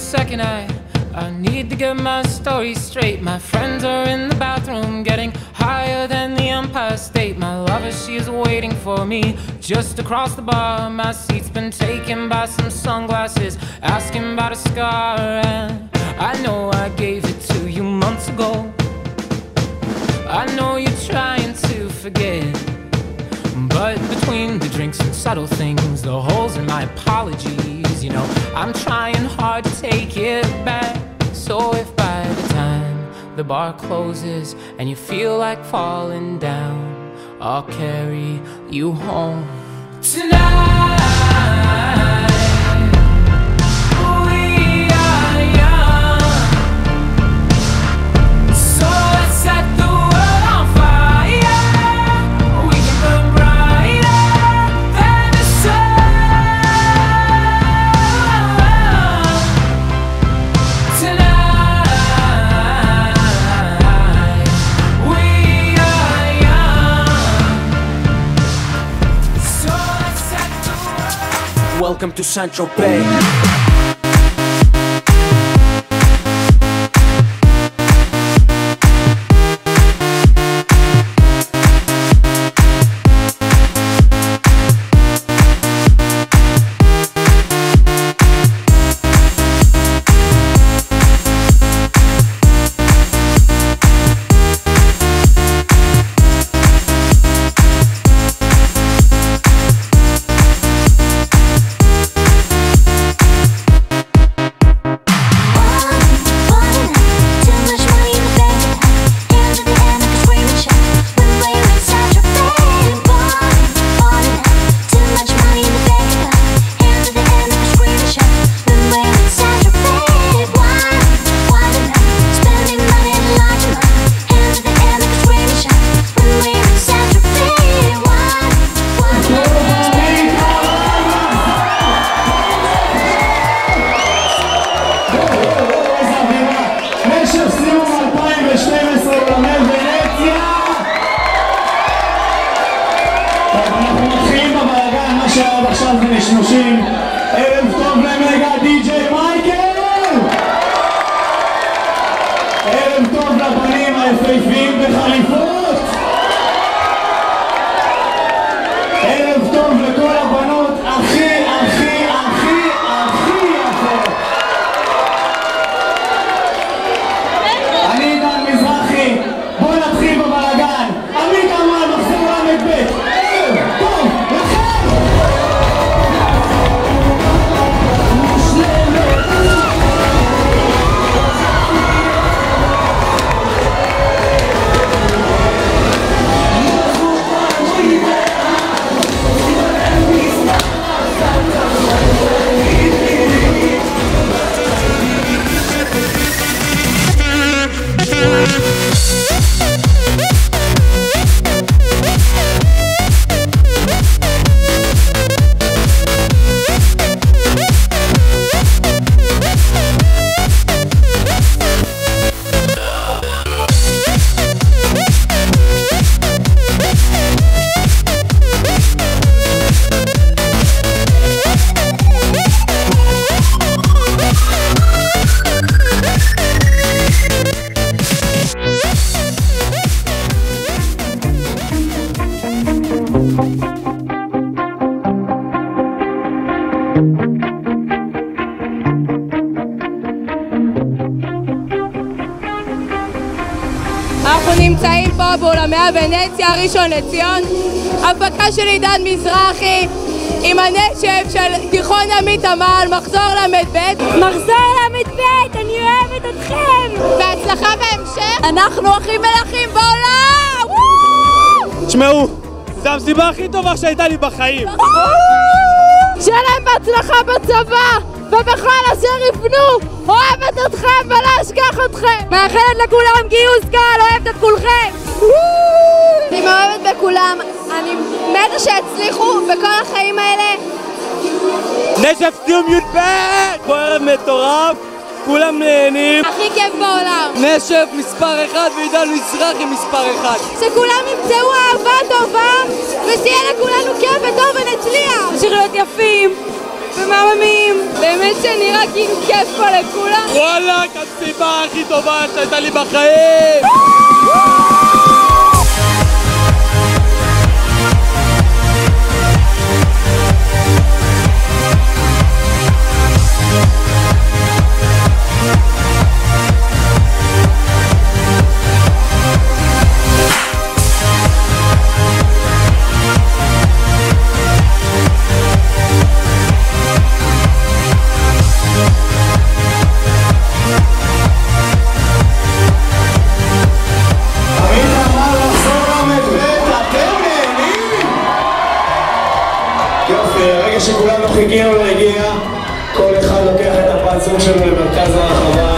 second. I need to get my story straight. My friends are in the bathroom getting higher than the Empire State. My lover, she is waiting for me just across the bar. My seat's been taken by some sunglasses asking about a scar. And I know I gave it to you months ago. I know you're trying to forget, but between the drinks and subtle things, the holes in my apologies, you know, I'm trying hard to take it back. So if by the time the bar closes and you feel like falling down, I'll carry you home tonight. Welcome to Saint-Tropez. עכשיו זה נשנושים. ערב טוב להם רגע די.ג'יי מייקל. ערב טוב לבנים היפהפיים בחליפות. ערב טוב לכל הבנות הכי הכי הכי הכי יפות. אני עידן מזרחי, בואו נתחיל בבלגן. עמית עמל, מחזור ל"ב. אנחנו נמצאים פה באולמי הוונציה ראשון לציון, הפקה של עידן מזרחי עם הנשף של תיכון עמית עמל, מחזור ל"ב. מחזור ל"ב, אני אוהבת אתכם! בהצלחה בהמשך! אנחנו הכי מלכים בעולם! תשמעו, זו המסיבה הכי טובה שהייתה לי בחיים! שיהיה להם בהצלחה בצבא! ובכלל אשר יפנו! אוהבת אתכם ולא אשכח אתכם! מאחלת לכולם גיוס קל, אוהבת את כולכם! אני מאוהבת בכולם, אני מתה שהצליחו בכל החיים האלה. נשף סיום י"ב! פה ערב מטורף, כולם נהנים. הכי כיף בעולם. נשף מספר 1 ועידן מזרחי מספר 1. שכולם ימצאו אהבה טובה ושיהיה לכולנו כיף וטוב ונצליח. נמשיך להיות יפים ומאממים, באמת שנראה כאילו כיף פה לכולם. וואלה, המסיבה הכי טובה שהייתה לי בחיים! שכולנו חיכינו להגיע, כל אחד לוקח את הפן זוג שלו למרכז הרחבה.